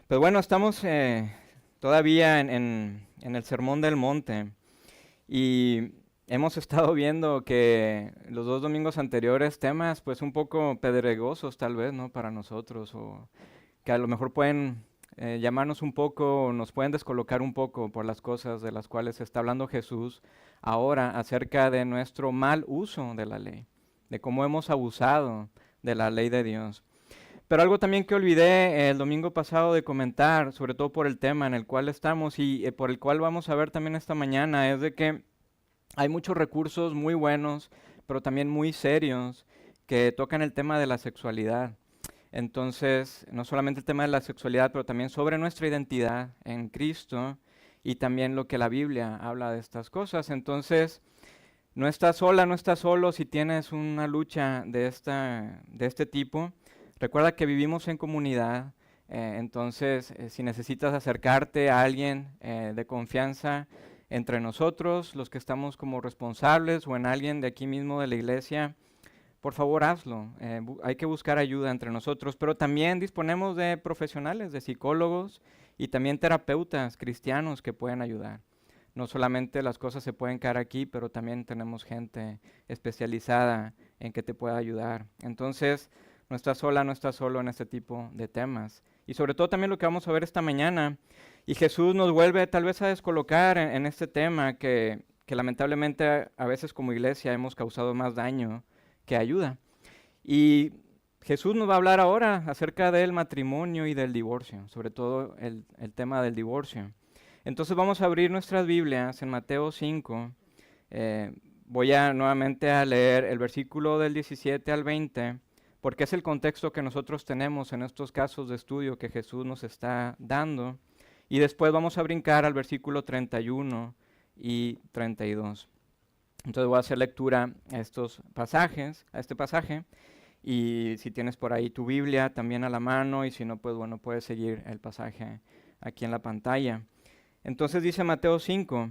Pues bueno, estamos todavía en el Sermón del Monte y hemos estado viendo que los dos domingos anteriores temas pues un poco pedregosos tal vez, ¿no? Para nosotros o que a lo mejor pueden llamarnos un poco, o nos pueden descolocar un poco por las cosas de las cuales está hablando Jesús ahora acerca de nuestro mal uso de la ley, de cómo hemos abusado de la ley de Dios. Pero algo también que olvidé el domingo pasado de comentar, sobre todo por el tema en el cual estamos y por el cual vamos a ver también esta mañana, es de que hay muchos recursos muy buenos, pero también muy serios, que tocan el tema de la sexualidad. Entonces, no solamente el tema de la sexualidad, pero también sobre nuestra identidad en Cristo y también lo que la Biblia habla de estas cosas. Entonces, no estás sola, no estás solo si tienes una lucha de este tipo. Recuerda que vivimos en comunidad, entonces si necesitas acercarte a alguien de confianza entre nosotros, los que estamos como responsables o en alguien de aquí mismo de la iglesia, por favor hazlo. Hay que buscar ayuda entre nosotros, pero también disponemos de profesionales, de psicólogos y también terapeutas cristianos que pueden ayudar. No solamente las cosas se pueden quedar aquí, pero también tenemos gente especializada en que te pueda ayudar. Entonces, no estás sola, no estás solo en este tipo de temas. Y sobre todo también lo que vamos a ver esta mañana. Y Jesús nos vuelve tal vez a descolocar en este tema que lamentablemente a veces como iglesia hemos causado más daño que ayuda. Y Jesús nos va a hablar ahora acerca del matrimonio y del divorcio, sobre todo el tema del divorcio. Entonces vamos a abrir nuestras Biblias en Mateo 5. Voy a nuevamente a leer el versículo del 17 al 20, porque es el contexto que nosotros tenemos en estos casos de estudio que Jesús nos está dando. Y después vamos a brincar al versículo 31 y 32. Entonces voy a hacer lectura a estos pasajes, a este pasaje. Y si tienes por ahí tu Biblia también a la mano, y si no, pues bueno, puedes seguir el pasaje aquí en la pantalla. Entonces dice Mateo 5,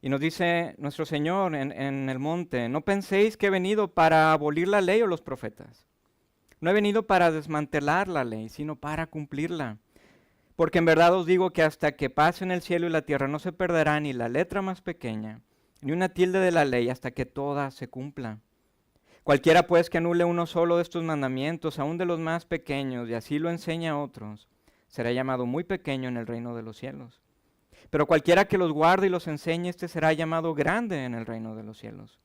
y nos dice nuestro Señor en el monte: no penséis que he venido para abolir la ley o los profetas. No he venido para desmantelar la ley, sino para cumplirla. Porque en verdad os digo que hasta que pasen el cielo y la tierra no se perderá ni la letra más pequeña, ni una tilde de la ley, hasta que toda se cumpla. Cualquiera pues que anule uno solo de estos mandamientos, aun de los más pequeños, y así lo enseña a otros, será llamado muy pequeño en el reino de los cielos. Pero cualquiera que los guarde y los enseñe, este será llamado grande en el reino de los cielos.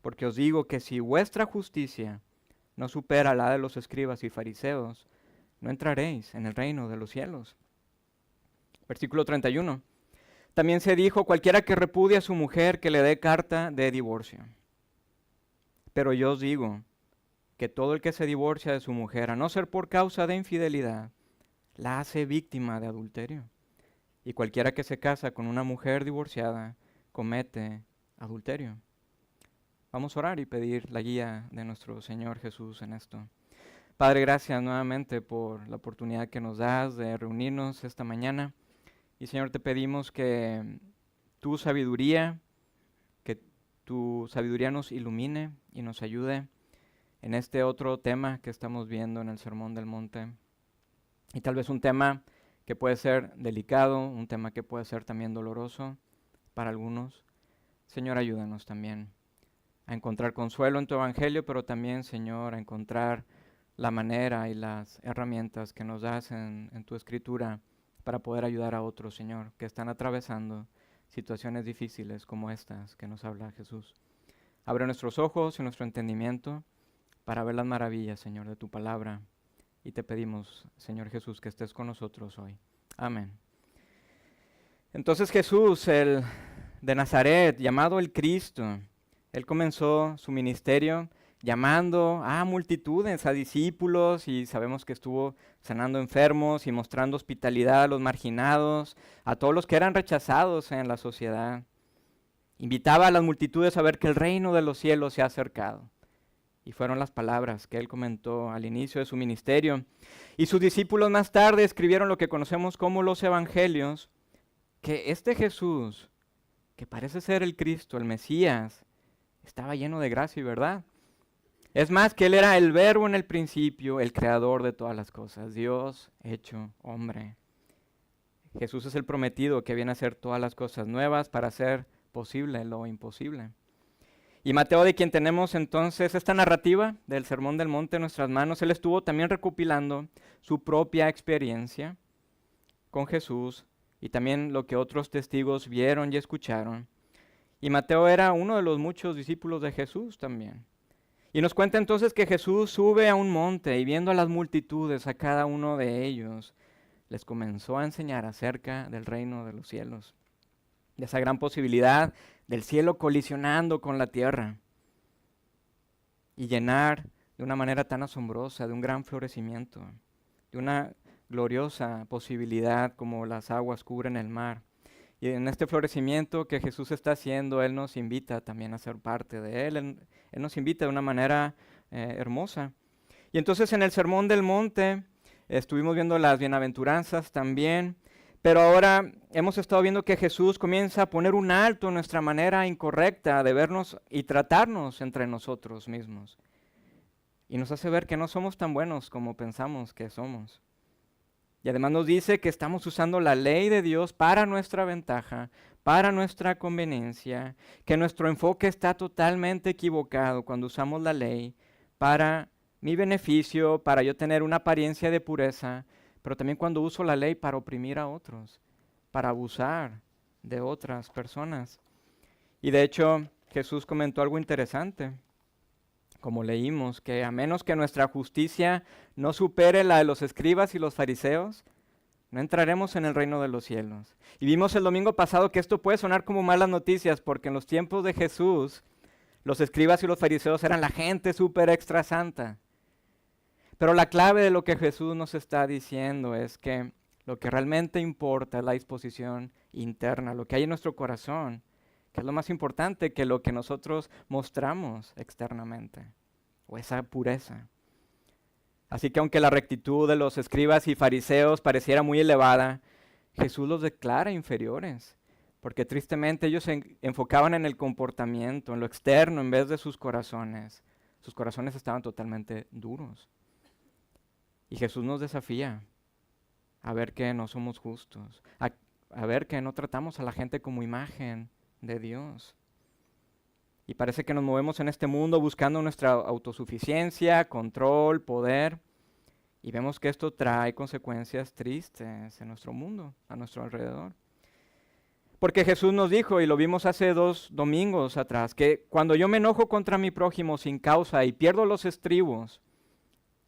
Porque os digo que si vuestra justicia no supera la de los escribas y fariseos, no entraréis en el reino de los cielos. Versículo 31. También se dijo: cualquiera que repudie a su mujer, que le dé carta de divorcio. Pero yo os digo que todo el que se divorcia de su mujer, a no ser por causa de infidelidad, la hace víctima de adulterio. Y cualquiera que se casa con una mujer divorciada comete adulterio. Vamos a orar y pedir la guía de nuestro Señor Jesús en esto. Padre, gracias nuevamente por la oportunidad que nos das de reunirnos esta mañana. Y Señor, te pedimos que tu sabiduría, que tu sabiduría nos ilumine y nos ayude en este otro tema que estamos viendo en el Sermón del Monte. Y tal vez un tema que puede ser delicado, un tema que puede ser también doloroso para algunos. Señor, ayúdanos también a encontrar consuelo en tu Evangelio, pero también, Señor, a encontrar la manera y las herramientas que nos das en tu Escritura para poder ayudar a otros, Señor, que están atravesando situaciones difíciles como estas que nos habla Jesús. Abre nuestros ojos y nuestro entendimiento para ver las maravillas, Señor, de tu palabra. Y te pedimos, Señor Jesús, que estés con nosotros hoy. Amén. Entonces Jesús, el de Nazaret, llamado el Cristo, él comenzó su ministerio llamando a multitudes, a discípulos, y sabemos que estuvo sanando enfermos y mostrando hospitalidad a los marginados, a todos los que eran rechazados en la sociedad. Invitaba a las multitudes a ver que el reino de los cielos se ha acercado. Y fueron las palabras que él comentó al inicio de su ministerio. Y sus discípulos más tarde escribieron lo que conocemos como los evangelios, que este Jesús, que parece ser el Cristo, el Mesías, estaba lleno de gracia y verdad. Es más, que él era el verbo en el principio, el creador de todas las cosas, Dios hecho hombre. Jesús es el prometido que viene a hacer todas las cosas nuevas para hacer posible lo imposible. Y Mateo, de quien tenemos entonces esta narrativa del Sermón del Monte en nuestras manos, él estuvo también recopilando su propia experiencia con Jesús y también lo que otros testigos vieron y escucharon. Y Mateo era uno de los muchos discípulos de Jesús también. Y nos cuenta entonces que Jesús sube a un monte y viendo a las multitudes, a cada uno de ellos, les comenzó a enseñar acerca del reino de los cielos, de esa gran posibilidad del cielo colisionando con la tierra y llenar de una manera tan asombrosa, de un gran florecimiento, de una gloriosa posibilidad como las aguas cubren el mar. Y en este florecimiento que Jesús está haciendo, Él nos invita también a ser parte de Él. Él nos invita de una manera hermosa. Y entonces en el Sermón del Monte estuvimos viendo las bienaventuranzas también, pero ahora hemos estado viendo que Jesús comienza a poner un alto en nuestra manera incorrecta de vernos y tratarnos entre nosotros mismos. Y nos hace ver que no somos tan buenos como pensamos que somos. Y además nos dice que estamos usando la ley de Dios para nuestra ventaja, para nuestra conveniencia, que nuestro enfoque está totalmente equivocado cuando usamos la ley para mi beneficio, para yo tener una apariencia de pureza, pero también cuando uso la ley para oprimir a otros, para abusar de otras personas. Y de hecho, Jesús comentó algo interesante, como leímos, que a menos que nuestra justicia no supere la de los escribas y los fariseos, no entraremos en el reino de los cielos. Y vimos el domingo pasado que esto puede sonar como malas noticias, porque en los tiempos de Jesús, los escribas y los fariseos eran la gente súper extra santa. Pero la clave de lo que Jesús nos está diciendo es que lo que realmente importa es la disposición interna, lo que hay en nuestro corazón, que es lo más importante que lo que nosotros mostramos externamente, o esa pureza. Así que aunque la rectitud de los escribas y fariseos pareciera muy elevada, Jesús los declara inferiores, porque tristemente ellos se enfocaban en el comportamiento, en lo externo, en vez de sus corazones. Sus corazones estaban totalmente duros. Y Jesús nos desafía a ver que no somos justos, a ver que no tratamos a la gente como imagen de Dios. Y parece que nos movemos en este mundo buscando nuestra autosuficiencia, control, poder, y vemos que esto trae consecuencias tristes en nuestro mundo, a nuestro alrededor. Porque Jesús nos dijo, y lo vimos hace 2 domingos atrás, que cuando yo me enojo contra mi prójimo sin causa y pierdo los estribos,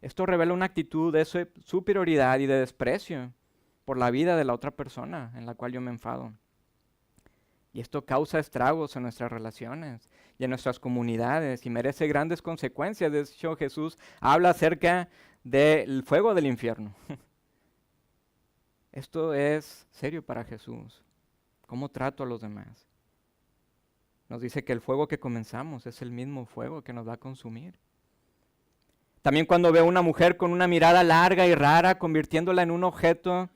esto revela una actitud de superioridad y de desprecio por la vida de la otra persona en la cual yo me enfado. Y esto causa estragos en nuestras relaciones y en nuestras comunidades y merece grandes consecuencias. De hecho, Jesús habla acerca del fuego del infierno. Esto es serio para Jesús. ¿Cómo trato a los demás? Nos dice que el fuego que comenzamos es el mismo fuego que nos va a consumir. También cuando veo a una mujer con una mirada larga y rara, convirtiéndola en un objeto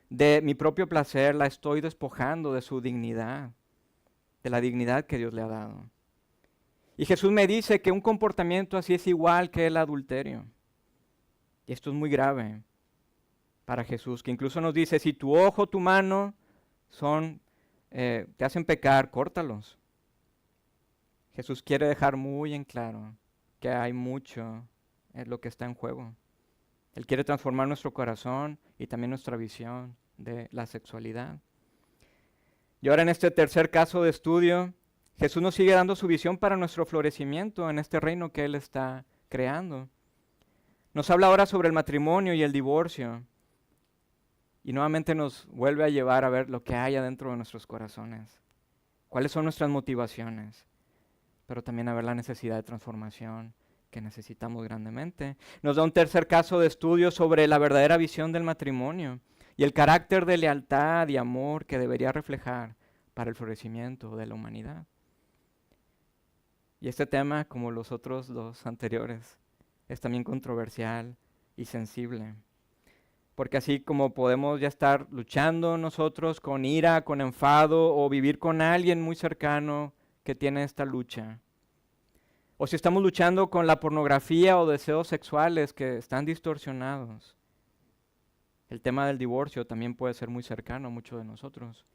de mi propio placer, la estoy despojando de su dignidad, de la dignidad que Dios le ha dado. Y Jesús me dice que un comportamiento así es igual que el adulterio. Y esto es muy grave para Jesús, que incluso nos dice, si tu ojo, tu mano te hacen pecar, córtalos. Jesús quiere dejar muy en claro que hay mucho en lo que está en juego. Él quiere transformar nuestro corazón y también nuestra visión de la sexualidad. Y ahora en este tercer caso de estudio, Jesús nos sigue dando su visión para nuestro florecimiento en este reino que Él está creando. Nos habla ahora sobre el matrimonio y el divorcio. Y nuevamente nos vuelve a llevar a ver lo que hay adentro de nuestros corazones. Cuáles son nuestras motivaciones. Pero también a ver la necesidad de transformación que necesitamos grandemente. Nos da un tercer caso de estudio sobre la verdadera visión del matrimonio y el carácter de lealtad y amor que debería reflejar para el florecimiento de la humanidad. Y este tema, como los otros 2 anteriores, es también controversial y sensible. Porque así como podemos ya estar luchando nosotros con ira, con enfado, o vivir con alguien muy cercano que tiene esta lucha, o si estamos luchando con la pornografía o deseos sexuales que están distorsionados, El tema del divorcio también puede ser muy cercano a muchos de nosotros.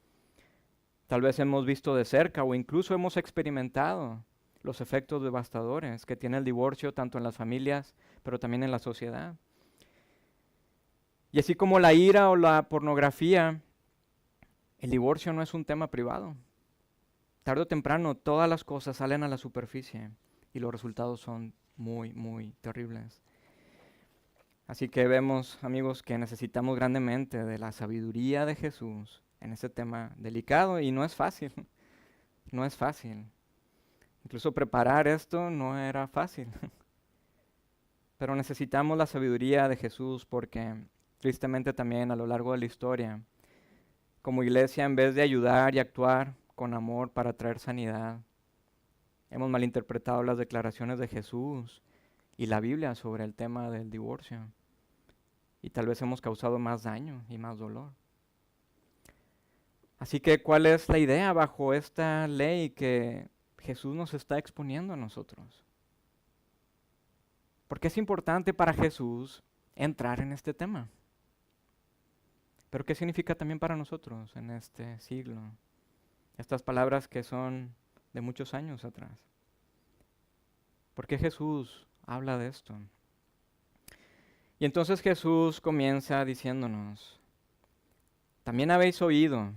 Tal vez hemos visto de cerca o incluso hemos experimentado los efectos devastadores que tiene el divorcio tanto en las familias, pero también en la sociedad. Y así como la ira o la pornografía, el divorcio no es un tema privado. Tarde o temprano todas las cosas salen a la superficie y los resultados son muy, muy terribles. Así que vemos, amigos, que necesitamos grandemente de la sabiduría de Jesús en este tema delicado y no es fácil, no es fácil. Incluso preparar esto no era fácil. Pero necesitamos la sabiduría de Jesús porque tristemente también a lo largo de la historia, como iglesia, en vez de ayudar y actuar con amor para traer sanidad, hemos malinterpretado las declaraciones de Jesús y la Biblia sobre el tema del divorcio. Y tal vez hemos causado más daño y más dolor. Así que, ¿cuál es la idea bajo esta ley que Jesús nos está exponiendo a nosotros? ¿Por qué es importante para Jesús entrar en este tema? Pero ¿qué significa también para nosotros en este siglo? Estas palabras que son de muchos años atrás. ¿Por qué Jesús habla de esto? Y entonces Jesús comienza diciéndonos, también habéis oído,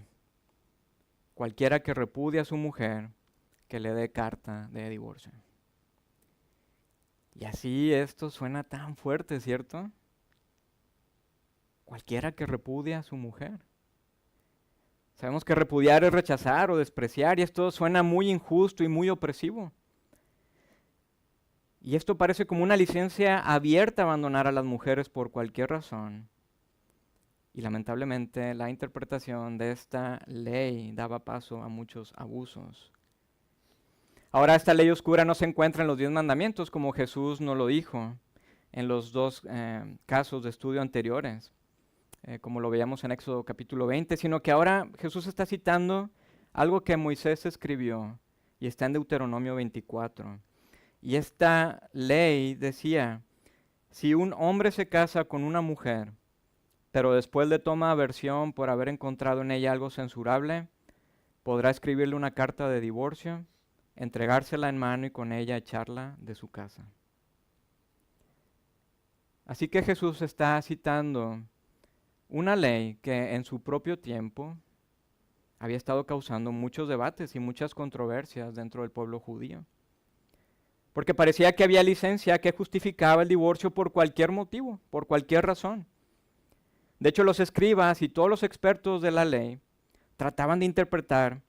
cualquiera que repudie a su mujer, que le dé carta de divorcio. Y así esto suena tan fuerte, ¿cierto? Cualquiera que repudie a su mujer. Sabemos que repudiar es rechazar o despreciar y esto suena muy injusto y muy opresivo. Y esto parece como una licencia abierta a abandonar a las mujeres por cualquier razón. Y lamentablemente la interpretación de esta ley daba paso a muchos abusos. Ahora esta ley oscura no se encuentra en los 10 mandamientos como Jesús nos lo dijo en los dos casos de estudio anteriores, como lo veíamos en Éxodo capítulo 20, sino que ahora Jesús está citando algo que Moisés escribió y está en Deuteronomio 24. Y esta ley decía, si un hombre se casa con una mujer, pero después le toma aversión por haber encontrado en ella algo censurable, podrá escribirle una carta de divorcio, entregársela en mano y con ella echarla de su casa. Así que Jesús está citando una ley que en su propio tiempo había estado causando muchos debates y muchas controversias dentro del pueblo judío. Porque parecía que había licencia que justificaba el divorcio por cualquier motivo, por cualquier razón. De hecho, los escribas y todos los expertos de la ley trataban de interpretar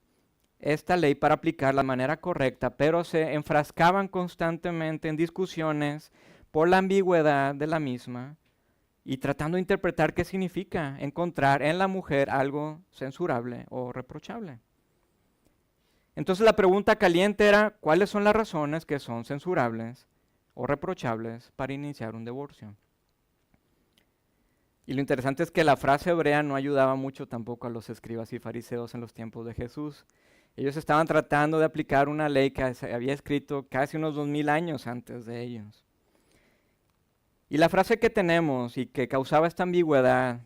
esta ley para aplicarla de manera correcta, pero se enfrascaban constantemente en discusiones por la ambigüedad de la misma y tratando de interpretar qué significa encontrar en la mujer algo censurable o reprochable. Entonces la pregunta caliente era, ¿cuáles son las razones que son censurables o reprochables para iniciar un divorcio? Y lo interesante es que la frase hebrea no ayudaba mucho tampoco a los escribas y fariseos en los tiempos de Jesús. Ellos estaban tratando de aplicar una ley que se había escrito casi unos 2000 años antes de ellos. Y la frase que tenemos y que causaba esta ambigüedad,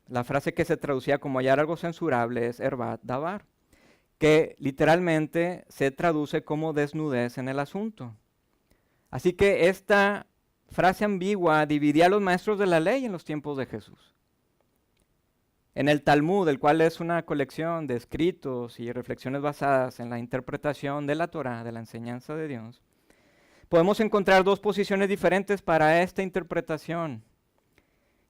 la frase que se traducía como hallar algo censurable es erbat davar, que literalmente se traduce como desnudez en el asunto. Así que esta frase ambigua dividía a los maestros de la ley en los tiempos de Jesús. En el Talmud, el cual es una colección de escritos y reflexiones basadas en la interpretación de la Torá, de la enseñanza de Dios, podemos encontrar dos posiciones diferentes para esta interpretación.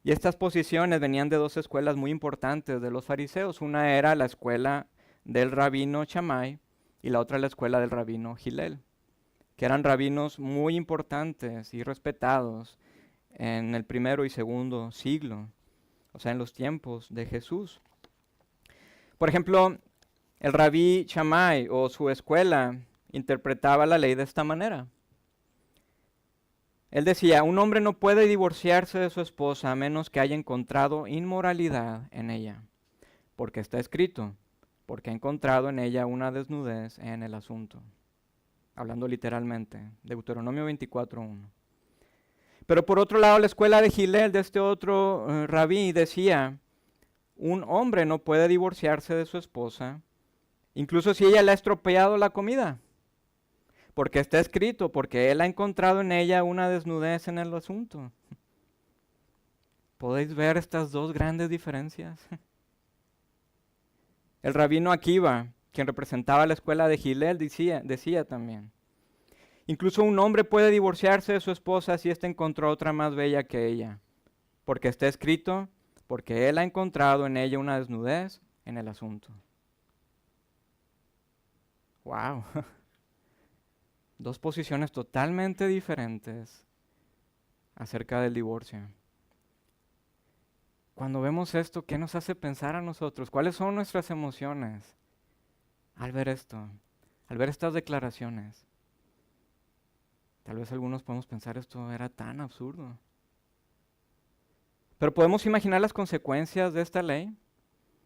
Y estas posiciones venían de dos escuelas muy importantes de los fariseos. Una era la escuela del rabino Shammai y la otra la escuela del rabino Hillel, que eran rabinos muy importantes y respetados en el primero y segundo siglo, o sea, en los tiempos de Jesús. Por ejemplo, el rabí Shammai o su escuela interpretaba la ley de esta manera. Él decía, un hombre no puede divorciarse de su esposa a menos que haya encontrado inmoralidad en ella, porque está escrito, porque ha encontrado en ella una desnudez en el asunto. Hablando literalmente, Deuteronomio 24:1. Pero por otro lado, la escuela de Hillel, de este otro rabí, decía, un hombre no puede divorciarse de su esposa, incluso si ella le ha estropeado la comida, porque está escrito, porque él ha encontrado en ella una desnudez en el asunto. ¿Podéis ver estas dos grandes diferencias? El rabino Akiva, quien representaba la escuela de Hillel, decía también, incluso un hombre puede divorciarse de su esposa si ésta encontró otra más bella que ella, porque está escrito, porque él ha encontrado en ella una desnudez en el asunto. ¡Wow! Dos posiciones totalmente diferentes acerca del divorcio. Cuando vemos esto, ¿qué nos hace pensar a nosotros? ¿Cuáles son nuestras emociones al ver esto, al ver estas declaraciones? Tal vez algunos podemos pensar esto era tan absurdo. Pero podemos imaginar las consecuencias de esta ley,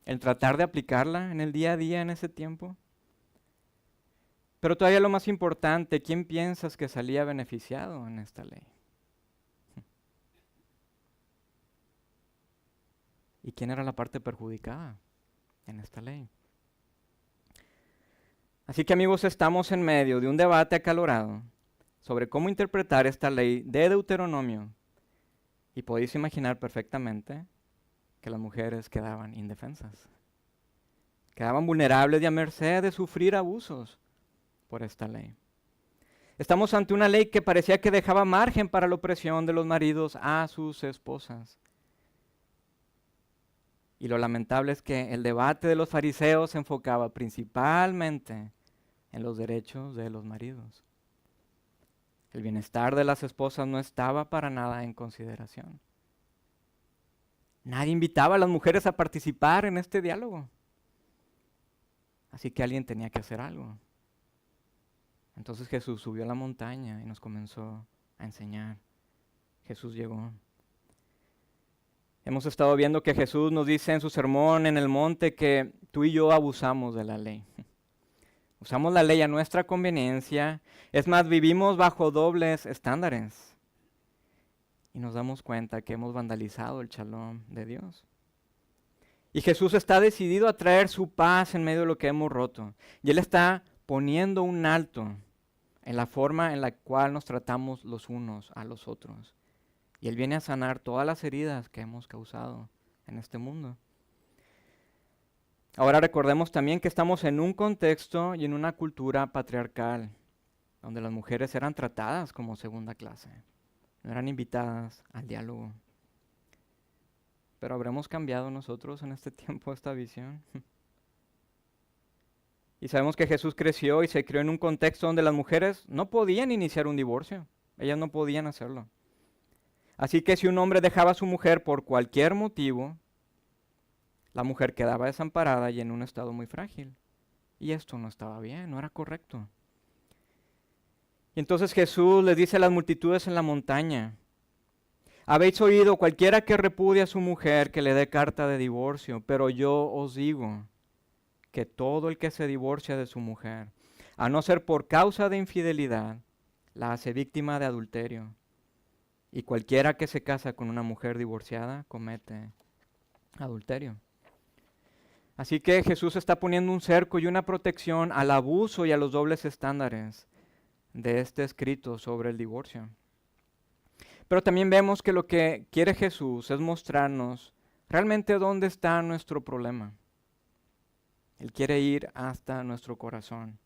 el tratar de aplicarla en el día a día en ese tiempo. Pero todavía lo más importante, ¿quién piensas que salía beneficiado en esta ley? ¿Y quién era la parte perjudicada en esta ley? Así que amigos, estamos en medio de un debate acalorado sobre cómo interpretar esta ley de Deuteronomio. Y podéis imaginar perfectamente que las mujeres quedaban indefensas. Quedaban vulnerables y a merced de sufrir abusos por esta ley. Estamos ante una ley que parecía que dejaba margen para la opresión de los maridos a sus esposas. Y lo lamentable es que el debate de los fariseos se enfocaba principalmente en los derechos de los maridos. El bienestar de las esposas no estaba para nada en consideración. Nadie invitaba a las mujeres a participar en este diálogo. Así que alguien tenía que hacer algo. Entonces Jesús subió a la montaña y nos comenzó a enseñar. Jesús llegó. Hemos estado viendo que Jesús nos dice en su sermón en el monte que tú y yo abusamos de la ley. Usamos la ley a nuestra conveniencia. Es más, vivimos bajo dobles estándares. Y nos damos cuenta que hemos vandalizado el shalom de Dios. Y Jesús está decidido a traer su paz en medio de lo que hemos roto. Y Él está poniendo un alto en la forma en la cual nos tratamos los unos a los otros. Y Él viene a sanar todas las heridas que hemos causado en este mundo. Ahora recordemos también que estamos en un contexto y en una cultura patriarcal, donde las mujeres eran tratadas como segunda clase, no eran invitadas al diálogo. Pero ¿habremos cambiado nosotros en este tiempo esta visión? Y sabemos que Jesús creció y se crió en un contexto donde las mujeres no podían iniciar un divorcio, ellas no podían hacerlo. Así que si un hombre dejaba a su mujer por cualquier motivo, la mujer quedaba desamparada y en un estado muy frágil. Y esto no estaba bien, no era correcto. Y entonces Jesús les dice a las multitudes en la montaña, habéis oído cualquiera que repudie a su mujer que le dé carta de divorcio, pero yo os digo que todo el que se divorcia de su mujer, a no ser por causa de infidelidad, la hace víctima de adulterio. Y cualquiera que se casa con una mujer divorciada comete adulterio. Así que Jesús está poniendo un cerco y una protección al abuso y a los dobles estándares de este escrito sobre el divorcio. Pero también vemos que lo que quiere Jesús es mostrarnos realmente dónde está nuestro problema. Él quiere ir hasta nuestro corazón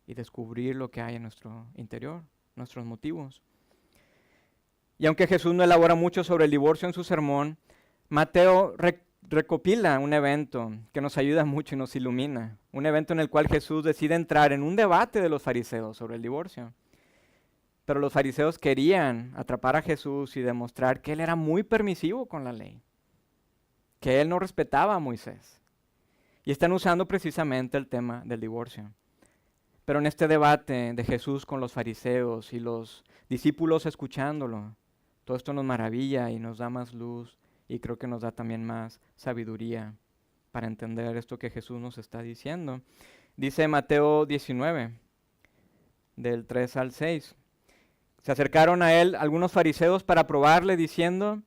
y descubrir lo que hay en nuestro interior, nuestros motivos. Y aunque Jesús no elabora mucho sobre el divorcio en su sermón, Mateo recopila un evento que nos ayuda mucho y nos ilumina. Un evento en el cual Jesús decide entrar en un debate de los fariseos sobre el divorcio. Pero los fariseos querían atrapar a Jesús y demostrar que Él era muy permisivo con la ley, que Él no respetaba a Moisés. Y están usando precisamente el tema del divorcio. Pero en este debate de Jesús con los fariseos y los discípulos escuchándolo, todo esto nos maravilla y nos da más luz y creo que nos da también más sabiduría para entender esto que Jesús nos está diciendo. Dice Mateo 19, del 3 al 6. Se acercaron a él algunos fariseos para probarle, diciendo,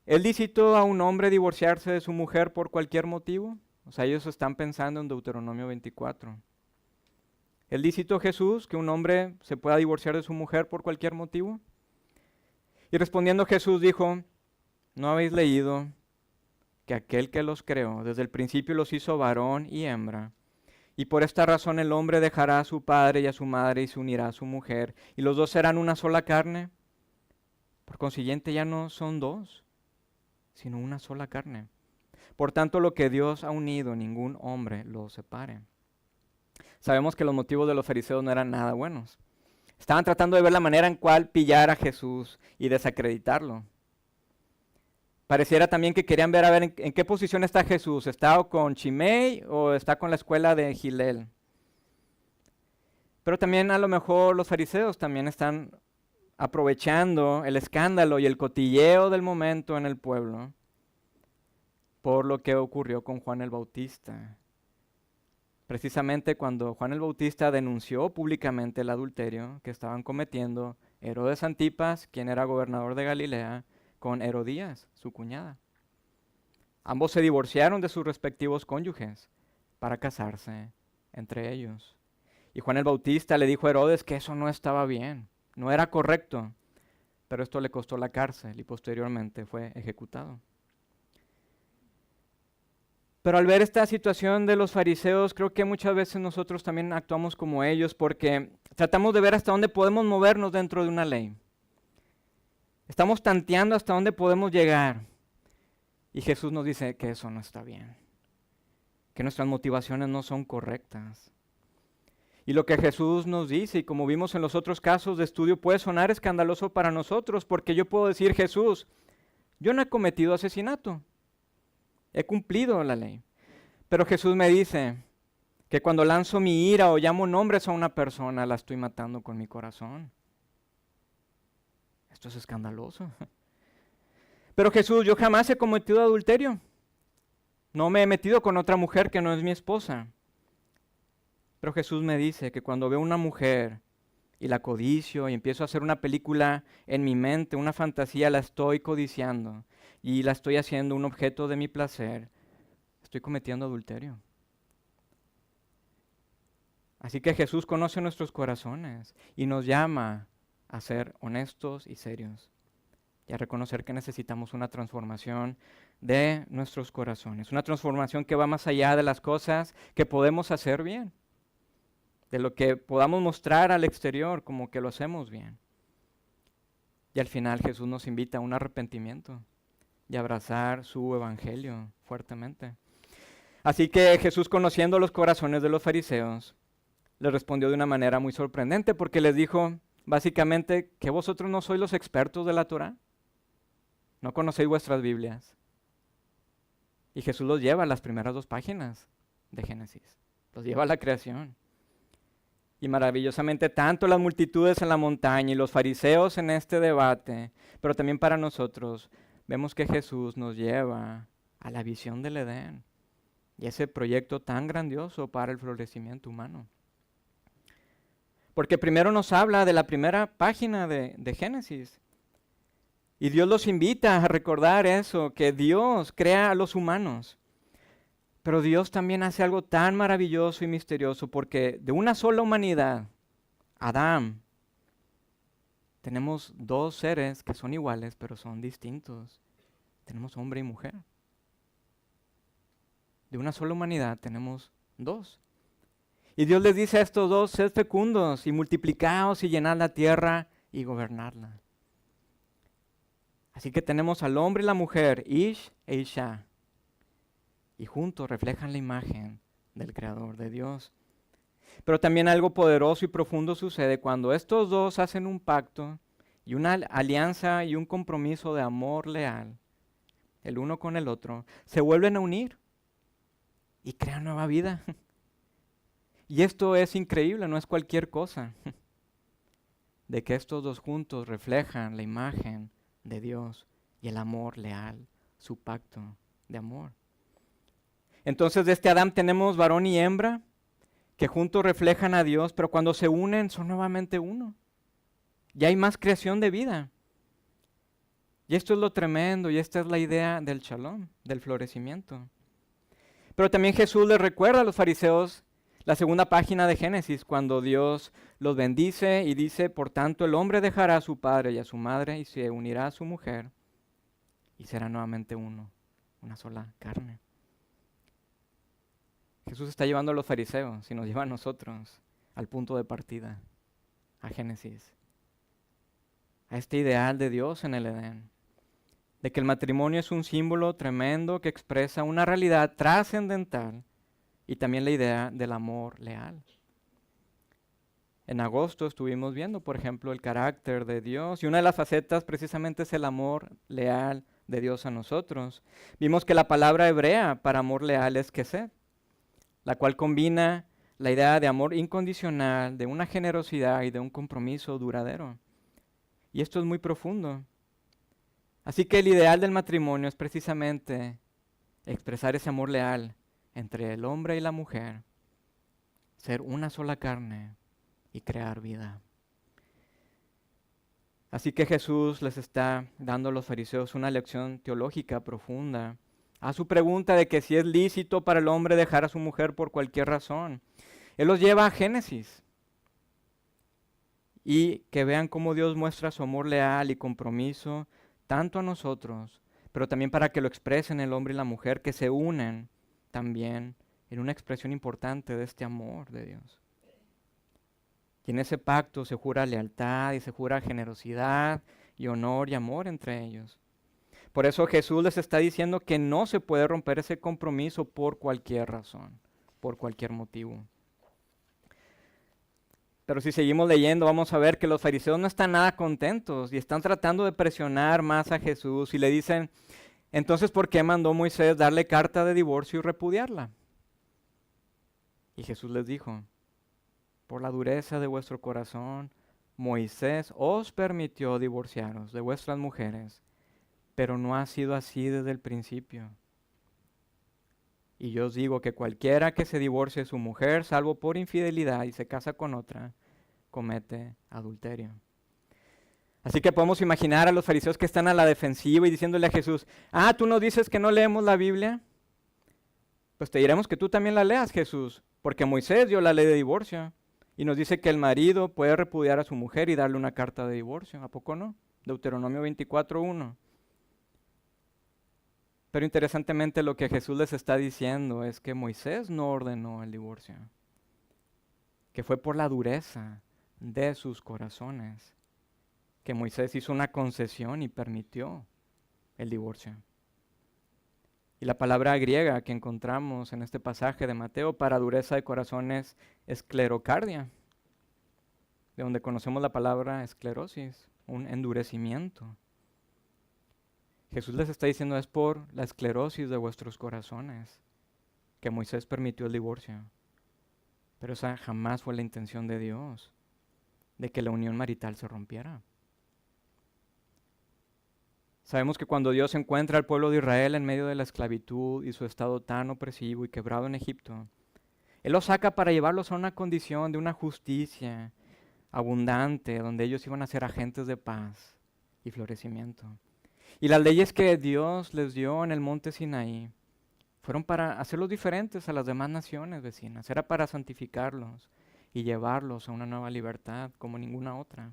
¿es lícito a un hombre divorciarse de su mujer por cualquier motivo? O sea, ellos están pensando en Deuteronomio 24. ¿Es lícito, Jesús, que un hombre se pueda divorciar de su mujer por cualquier motivo? Y respondiendo Jesús dijo, ¿no habéis leído que aquel que los creó desde el principio los hizo varón y hembra? Y por esta razón el hombre dejará a su padre y a su madre y se unirá a su mujer, y los dos serán una sola carne. Por consiguiente ya no son dos, sino una sola carne. Por tanto, lo que Dios ha unido, ningún hombre lo separe. Sabemos que los motivos de los fariseos no eran nada buenos. Estaban tratando de ver la manera en cual pillar a Jesús y desacreditarlo. Pareciera también que querían ver a ver en qué posición está Jesús. ¿Está con Shimei o está con la escuela de Hillel? Pero también a lo mejor los fariseos también están aprovechando el escándalo y el cotilleo del momento en el pueblo por lo que ocurrió con Juan el Bautista. Precisamente cuando Juan el Bautista denunció públicamente el adulterio que estaban cometiendo Herodes Antipas, quien era gobernador de Galilea, con Herodías, su cuñada. Ambos se divorciaron de sus respectivos cónyuges para casarse entre ellos. Y Juan el Bautista le dijo a Herodes que eso no estaba bien, no era correcto, pero esto le costó la cárcel y posteriormente fue ejecutado. Pero al ver esta situación de los fariseos, creo que muchas veces nosotros también actuamos como ellos porque tratamos de ver hasta dónde podemos movernos dentro de una ley. Estamos tanteando hasta dónde podemos llegar. Y Jesús nos dice que eso no está bien, que nuestras motivaciones no son correctas. Y lo que Jesús nos dice, y como vimos en los otros casos de estudio, puede sonar escandaloso para nosotros, porque yo puedo decir, Jesús, yo no he cometido asesinato, he cumplido la ley. Pero Jesús me dice que cuando lanzo mi ira o llamo nombres a una persona, la estoy matando con mi corazón. Esto es escandaloso. Pero Jesús, yo jamás he cometido adulterio. No me he metido con otra mujer que no es mi esposa. Pero Jesús me dice que cuando veo una mujer y la codicio y empiezo a hacer una película en mi mente, una fantasía, la estoy codiciando y la estoy haciendo un objeto de mi placer, estoy cometiendo adulterio. Así que Jesús conoce nuestros corazones y nos llama a ser honestos y serios y a reconocer que necesitamos una transformación de nuestros corazones, una transformación que va más allá de las cosas que podemos hacer bien, de lo que podamos mostrar al exterior como que lo hacemos bien. Y al final Jesús nos invita a un arrepentimiento y a abrazar su evangelio fuertemente. Así que Jesús, conociendo los corazones de los fariseos, les respondió de una manera muy sorprendente porque les dijo básicamente que vosotros no sois los expertos de la Torá, no conocéis vuestras Biblias. Y Jesús los lleva a las primeras 2 páginas de Génesis, los lleva a la creación. Y maravillosamente tanto las multitudes en la montaña y los fariseos en este debate, pero también para nosotros, vemos que Jesús nos lleva a la visión del Edén y ese proyecto tan grandioso para el florecimiento humano. Porque primero nos habla de la primera página de Génesis. Y Dios los invita a recordar eso, que Dios crea a los humanos. Pero Dios también hace algo tan maravilloso y misterioso porque de una sola humanidad, Adán, tenemos 2 seres que son iguales pero son distintos. Tenemos hombre y mujer. De una sola humanidad tenemos 2. Y Dios les dice a estos 2, sed fecundos y multiplicaos y llenad la tierra y gobernadla. Así que tenemos al hombre y la mujer, Ish e Isha, y juntos reflejan la imagen del Creador, de Dios. Pero también algo poderoso y profundo sucede cuando estos 2 hacen un pacto y una alianza y un compromiso de amor leal, el uno con el otro, se vuelven a unir y crean nueva vida. Y esto es increíble, no es cualquier cosa, de que estos 2 juntos reflejan la imagen de Dios y el amor leal, su pacto de amor. Entonces de este Adán tenemos varón y hembra que juntos reflejan a Dios, pero cuando se unen son nuevamente uno. Ya hay más creación de vida. Y esto es lo tremendo, y esta es la idea del shalom, del florecimiento. Pero también Jesús les recuerda a los fariseos la segunda página de Génesis, cuando Dios los bendice y dice, por tanto el hombre dejará a su padre y a su madre y se unirá a su mujer y será nuevamente uno, una sola carne. Jesús está llevando a los fariseos y nos lleva a nosotros al punto de partida, a Génesis, a este ideal de Dios en el Edén, de que el matrimonio es un símbolo tremendo que expresa una realidad trascendental y también la idea del amor leal. En agosto estuvimos viendo, por ejemplo, el carácter de Dios y una de las facetas precisamente es el amor leal de Dios a nosotros. Vimos que la palabra hebrea para amor leal es kesed, la cual combina la idea de amor incondicional, de una generosidad y de un compromiso duradero. Y esto es muy profundo. Así que el ideal del matrimonio es precisamente expresar ese amor leal entre el hombre y la mujer, ser una sola carne y crear vida. Así que Jesús les está dando a los fariseos una lección teológica profunda a su pregunta de que si es lícito para el hombre dejar a su mujer por cualquier razón. Él los lleva a Génesis y que vean cómo Dios muestra su amor leal y compromiso tanto a nosotros, pero también para que lo expresen el hombre y la mujer, que se unen también en una expresión importante de este amor de Dios. Y en ese pacto se jura lealtad y se jura generosidad y honor y amor entre ellos. Por eso Jesús les está diciendo que no se puede romper ese compromiso por cualquier razón, por cualquier motivo. Pero si seguimos leyendo, vamos a ver que los fariseos no están nada contentos y están tratando de presionar más a Jesús y le dicen, entonces, ¿por qué mandó Moisés darle carta de divorcio y repudiarla? Y Jesús les dijo, por la dureza de vuestro corazón, Moisés os permitió divorciaros de vuestras mujeres, pero no ha sido así desde el principio. Y yo os digo que cualquiera que se divorcie de su mujer, salvo por infidelidad, y se casa con otra, comete adulterio. Así que podemos imaginar a los fariseos que están a la defensiva y diciéndole a Jesús, ¿tú nos dices que no leemos la Biblia? Pues te diremos que tú también la leas, Jesús, porque Moisés dio la ley de divorcio y nos dice que el marido puede repudiar a su mujer y darle una carta de divorcio. ¿A poco no? Deuteronomio 24:1. Pero interesantemente lo que Jesús les está diciendo es que Moisés no ordenó el divorcio, que fue por la dureza de sus corazones, que Moisés hizo una concesión y permitió el divorcio. Y la palabra griega que encontramos en este pasaje de Mateo para dureza de corazones es esclerocardia, de donde conocemos la palabra esclerosis, un endurecimiento. Jesús les está diciendo es por la esclerosis de vuestros corazones que Moisés permitió el divorcio. Pero esa jamás fue la intención de Dios, de que la unión marital se rompiera. Sabemos que cuando Dios encuentra al pueblo de Israel en medio de la esclavitud y su estado tan opresivo y quebrado en Egipto, Él los saca para llevarlos a una condición de una justicia abundante, donde ellos iban a ser agentes de paz y florecimiento. Y las leyes que Dios les dio en el monte Sinaí fueron para hacerlos diferentes a las demás naciones vecinas. Era para santificarlos y llevarlos a una nueva libertad como ninguna otra.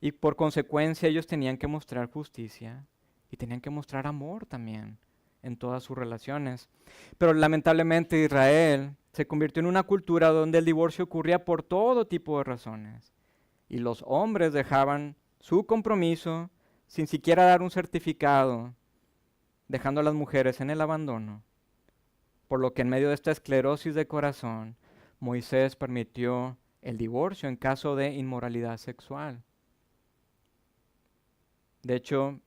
Y por consecuencia ellos tenían que mostrar justicia y tenían que mostrar amor también en todas sus relaciones. Pero lamentablemente Israel se convirtió en una cultura donde el divorcio ocurría por todo tipo de razones. Y los hombres dejaban su compromiso sin siquiera dar un certificado, dejando a las mujeres en el abandono. Por lo que en medio de esta esclerosis de corazón, Moisés permitió el divorcio en caso de inmoralidad sexual. De hecho,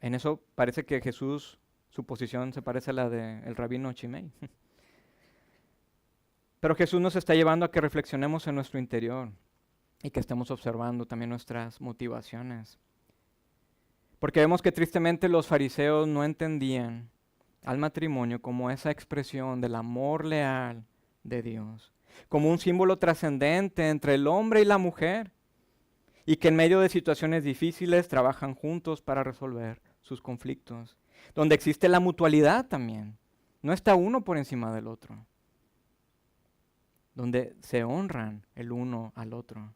en eso parece que Jesús, su posición se parece a la del rabino Shimei. Pero Jesús nos está llevando a que reflexionemos en nuestro interior y que estemos observando también nuestras motivaciones. Porque vemos que tristemente los fariseos no entendían al matrimonio como esa expresión del amor leal de Dios, como un símbolo trascendente entre el hombre y la mujer, y que en medio de situaciones difíciles trabajan juntos para resolver sus conflictos, donde existe la mutualidad también. No está uno por encima del otro, donde se honran el uno al otro.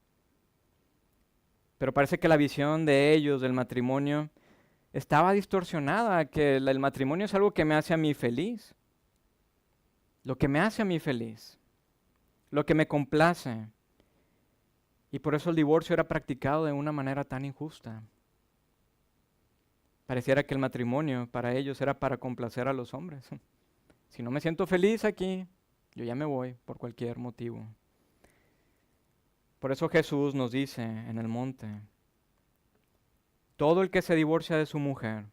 Pero parece que la visión de ellos del matrimonio estaba distorsionada, que el matrimonio es algo que me hace a mí feliz, lo que me hace a mí feliz, lo que me complace. Y por eso el divorcio era practicado de una manera tan injusta. Pareciera que el matrimonio para ellos era para complacer a los hombres. Si no me siento feliz aquí, yo ya me voy por cualquier motivo. Por eso Jesús nos dice en el monte, todo el que se divorcia de su mujer,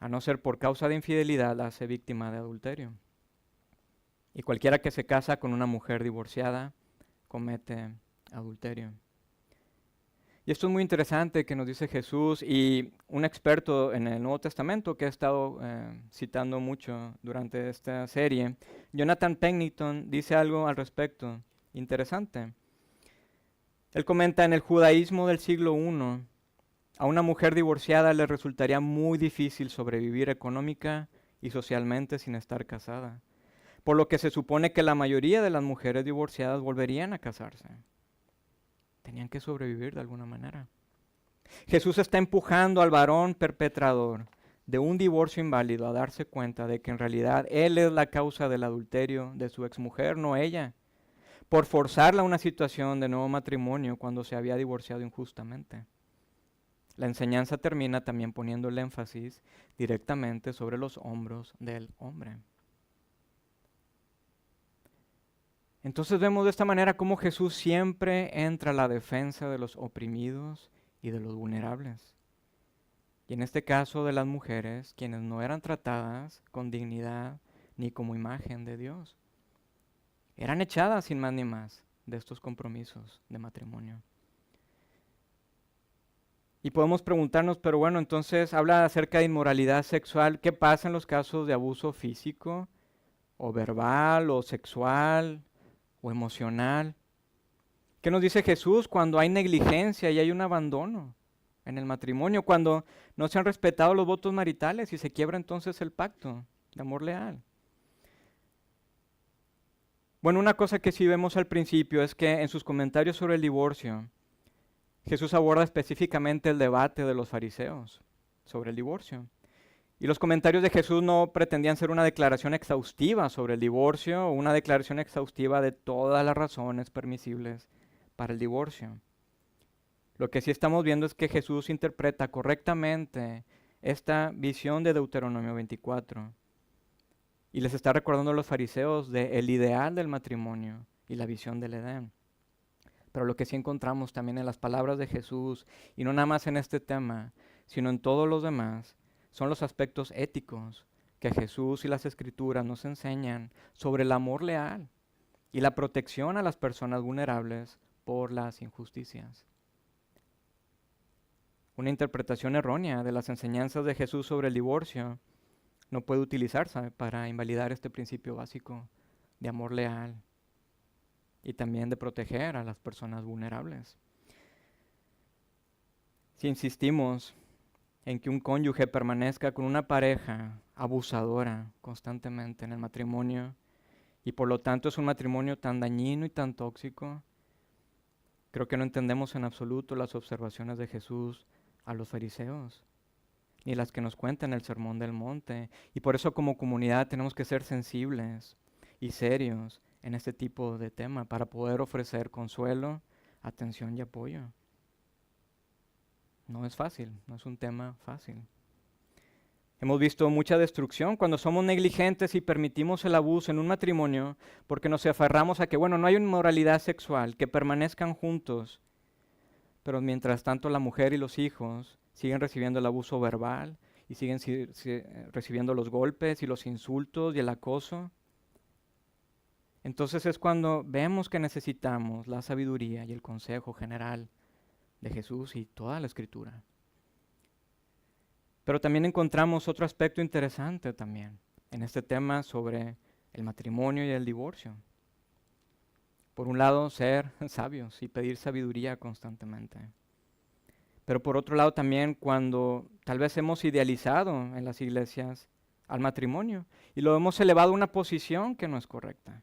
a no ser por causa de infidelidad, la hace víctima de adulterio. Y cualquiera que se casa con una mujer divorciada, comete adulterio. Y esto es muy interesante que nos dice Jesús, y un experto en el Nuevo Testamento que he estado citando mucho durante esta serie, Jonathan Pennington, dice algo al respecto interesante. Él comenta, en el judaísmo del siglo I, a una mujer divorciada le resultaría muy difícil sobrevivir económica y socialmente sin estar casada, por lo que se supone que la mayoría de las mujeres divorciadas volverían a casarse. Tenían que sobrevivir de alguna manera. Jesús está empujando al varón perpetrador de un divorcio inválido a darse cuenta de que en realidad él es la causa del adulterio de su exmujer, no ella, por forzarla a una situación de nuevo matrimonio cuando se había divorciado injustamente. La enseñanza termina también poniendo el énfasis directamente sobre los hombros del hombre. Entonces vemos de esta manera cómo Jesús siempre entra a la defensa de los oprimidos y de los vulnerables. Y en este caso de las mujeres, quienes no eran tratadas con dignidad ni como imagen de Dios. Eran echadas sin más ni más de estos compromisos de matrimonio. Y podemos preguntarnos, pero bueno, entonces habla acerca de inmoralidad sexual. ¿Qué pasa en los casos de abuso físico, o verbal, o sexual, o emocional? ¿Qué nos dice Jesús cuando hay negligencia y hay un abandono en el matrimonio? Cuando no se han respetado los votos maritales y se quiebra entonces el pacto de amor leal. Bueno, una cosa que sí vemos al principio es que en sus comentarios sobre el divorcio, Jesús aborda específicamente el debate de los fariseos sobre el divorcio. Y los comentarios de Jesús no pretendían ser una declaración exhaustiva sobre el divorcio o una declaración exhaustiva de todas las razones permisibles para el divorcio. Lo que sí estamos viendo es que Jesús interpreta correctamente esta visión de Deuteronomio 24 y les está recordando a los fariseos del ideal del matrimonio y la visión del Edén. Pero lo que sí encontramos también en las palabras de Jesús, y no nada más en este tema, sino en todos los demás, son los aspectos éticos que Jesús y las Escrituras nos enseñan sobre el amor leal y la protección a las personas vulnerables por las injusticias. Una interpretación errónea de las enseñanzas de Jesús sobre el divorcio no puede utilizarse para invalidar este principio básico de amor leal y también de proteger a las personas vulnerables. Si insistimos en que un cónyuge permanezca con una pareja abusadora constantemente en el matrimonio y por lo tanto es un matrimonio tan dañino y tan tóxico, creo que no entendemos en absoluto las observaciones de Jesús a los fariseos, ni las que nos cuenta en el Sermón del Monte. Y por eso como comunidad tenemos que ser sensibles y serios en este tipo de tema para poder ofrecer consuelo, atención y apoyo. No es fácil, no es un tema fácil. Hemos visto mucha destrucción cuando somos negligentes y permitimos el abuso en un matrimonio porque nos aferramos a que, bueno, no hay una inmoralidad sexual, que permanezcan juntos, pero mientras tanto la mujer y los hijos siguen recibiendo el abuso verbal y siguen recibiendo los golpes y los insultos y el acoso. Entonces es cuando vemos que necesitamos la sabiduría y el consejo general de Jesús y toda la Escritura. Pero también encontramos otro aspecto interesante también en este tema sobre el matrimonio y el divorcio. Por un lado, ser sabios y pedir sabiduría constantemente. Pero por otro lado también cuando tal vez hemos idealizado en las iglesias al matrimonio y lo hemos elevado a una posición que no es correcta.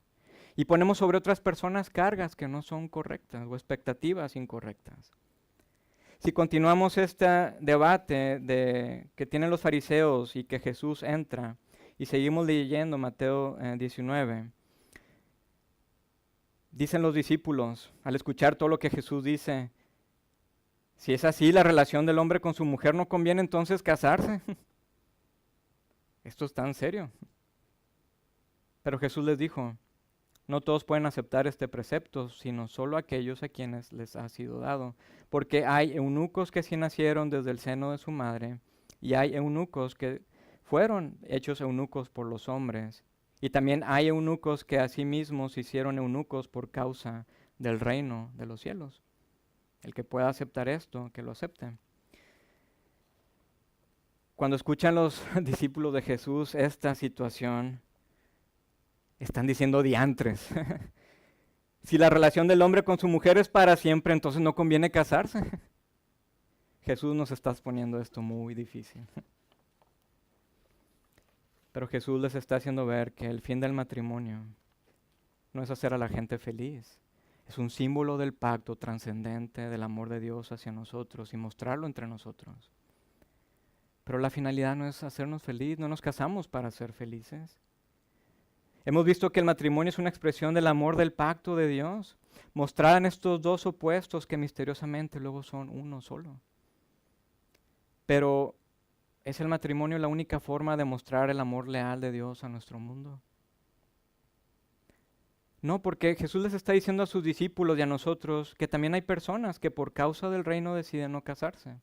Y ponemos sobre otras personas cargas que no son correctas o expectativas incorrectas. Si continuamos este debate que tienen los fariseos y que Jesús entra y seguimos leyendo Mateo 19, dicen los discípulos al escuchar todo lo que Jesús dice, si es así la relación del hombre con su mujer, ¿no conviene entonces casarse? Esto es tan serio. Pero Jesús les dijo, no todos pueden aceptar este precepto, sino solo aquellos a quienes les ha sido dado. Porque hay eunucos que sí nacieron desde el seno de su madre, y hay eunucos que fueron hechos eunucos por los hombres. Y también hay eunucos que asimismo se hicieron eunucos por causa del reino de los cielos. El que pueda aceptar esto, que lo acepte. Cuando escuchan los discípulos de Jesús esta situación, están diciendo diantres. Si la relación del hombre con su mujer es para siempre, entonces no conviene casarse. Jesús nos está poniendo esto muy difícil. Pero Jesús les está haciendo ver que el fin del matrimonio no es hacer a la gente feliz. Es un símbolo del pacto trascendente del amor de Dios hacia nosotros y mostrarlo entre nosotros. Pero la finalidad no es hacernos feliz, no nos casamos para ser felices. Hemos visto que el matrimonio es una expresión del amor del pacto de Dios, mostrada en estos dos opuestos que misteriosamente luego son uno solo. Pero ¿es el matrimonio la única forma de mostrar el amor leal de Dios a nuestro mundo? No, porque Jesús les está diciendo a sus discípulos y a nosotros que también hay personas que por causa del reino deciden no casarse.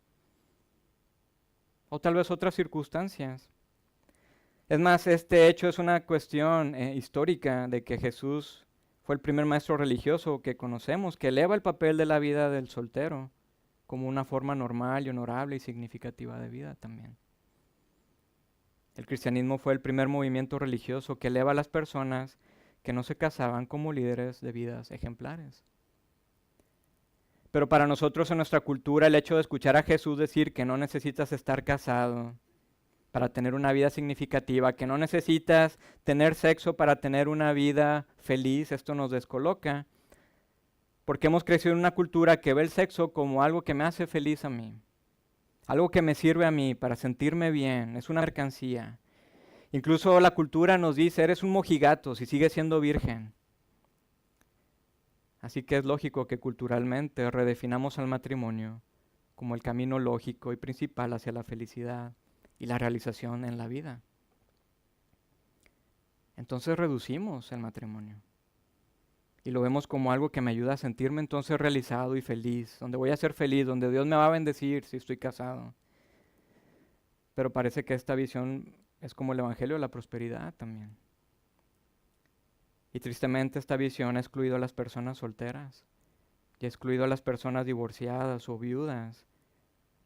O tal vez otras circunstancias. Es más, este hecho es una cuestión histórica de que Jesús fue el primer maestro religioso que conocemos, que eleva el papel de la vida del soltero como una forma normal y honorable y significativa de vida también. El cristianismo fue el primer movimiento religioso que eleva a las personas que no se casaban como líderes de vidas ejemplares. Pero para nosotros en nuestra cultura el hecho de escuchar a Jesús decir que no necesitas estar casado para tener una vida significativa, que no necesitas tener sexo para tener una vida feliz, esto nos descoloca, porque hemos crecido en una cultura que ve el sexo como algo que me hace feliz a mí, algo que me sirve a mí para sentirme bien, es una mercancía. Incluso la cultura nos dice, eres un mojigato si sigues siendo virgen. Así que es lógico que culturalmente redefinamos al matrimonio como el camino lógico y principal hacia la felicidad y la realización en la vida. Entonces reducimos el matrimonio y lo vemos como algo que me ayuda a sentirme entonces realizado y feliz, donde voy a ser feliz, donde Dios me va a bendecir si estoy casado. Pero parece que esta visión es como el evangelio de la prosperidad también. Y tristemente esta visión ha excluido a las personas solteras y ha excluido a las personas divorciadas o viudas,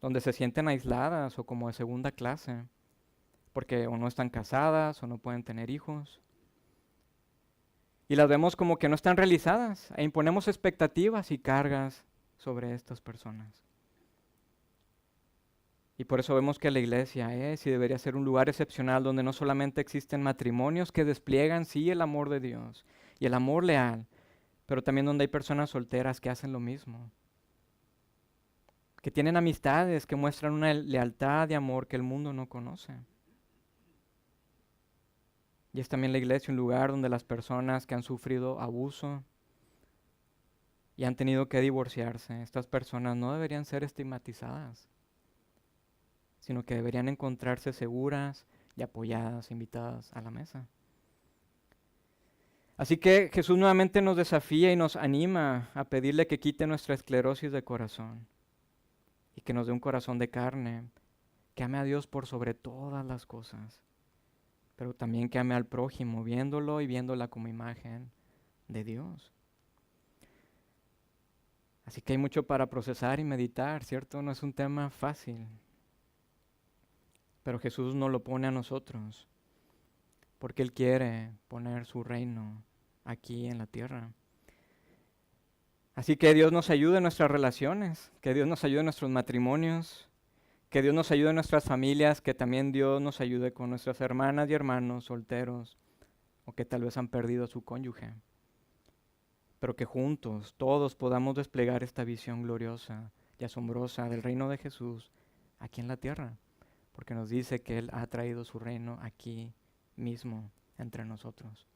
donde se sienten aisladas o como de segunda clase, porque o no están casadas o no pueden tener hijos. Y las vemos como que no están realizadas e imponemos expectativas y cargas sobre estas personas. Y por eso vemos que la iglesia es y debería ser un lugar excepcional donde no solamente existen matrimonios que despliegan sí el amor de Dios y el amor leal, pero también donde hay personas solteras que hacen lo mismo, que tienen amistades que muestran una lealtad y amor que el mundo no conoce. Y es también la iglesia un lugar donde las personas que han sufrido abuso y han tenido que divorciarse, estas personas no deberían ser estigmatizadas, sino que deberían encontrarse seguras y apoyadas, invitadas a la mesa. Así que Jesús nuevamente nos desafía y nos anima a pedirle que quite nuestra esclerosis de corazón y que nos dé un corazón de carne, que ame a Dios por sobre todas las cosas, pero también que ame al prójimo, viéndolo y viéndola como imagen de Dios. Así que hay mucho para procesar y meditar, ¿cierto? No es un tema fácil. Pero Jesús nos lo pone a nosotros, porque Él quiere poner su reino aquí en la tierra. Así que Dios nos ayude en nuestras relaciones, que Dios nos ayude en nuestros matrimonios, que Dios nos ayude en nuestras familias, que también Dios nos ayude con nuestras hermanas y hermanos solteros o que tal vez han perdido a su cónyuge. Pero que juntos todos podamos desplegar esta visión gloriosa y asombrosa del reino de Jesús aquí en la tierra, porque nos dice que Él ha traído su reino aquí mismo entre nosotros.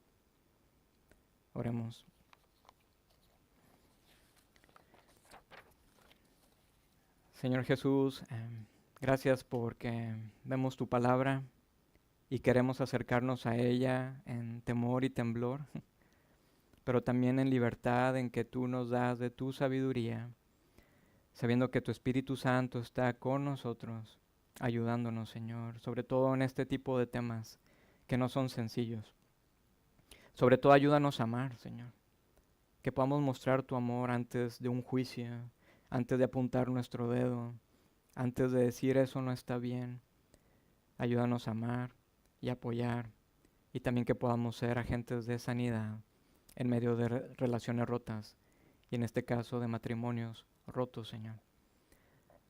Oremos. Señor Jesús, gracias porque vemos tu palabra y queremos acercarnos a ella en temor y temblor, pero también en libertad en que tú nos das de tu sabiduría, sabiendo que tu Espíritu Santo está con nosotros, ayudándonos, Señor, sobre todo en este tipo de temas que no son sencillos. Sobre todo ayúdanos a amar, Señor, que podamos mostrar tu amor antes de un juicio, antes de apuntar nuestro dedo, antes de decir eso no está bien. Ayúdanos a amar y apoyar y también que podamos ser agentes de sanidad en medio de relaciones rotas y en este caso de matrimonios rotos, Señor.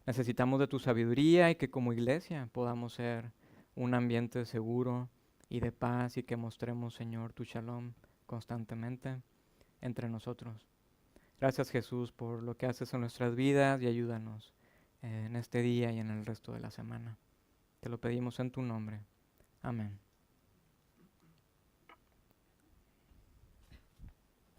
Necesitamos de tu sabiduría y que como iglesia podamos ser un ambiente seguro y de paz y que mostremos, Señor, tu shalom constantemente entre nosotros. Gracias, Jesús, por lo que haces en nuestras vidas y ayúdanos en este día y en el resto de la semana. Te lo pedimos en tu nombre. Amén.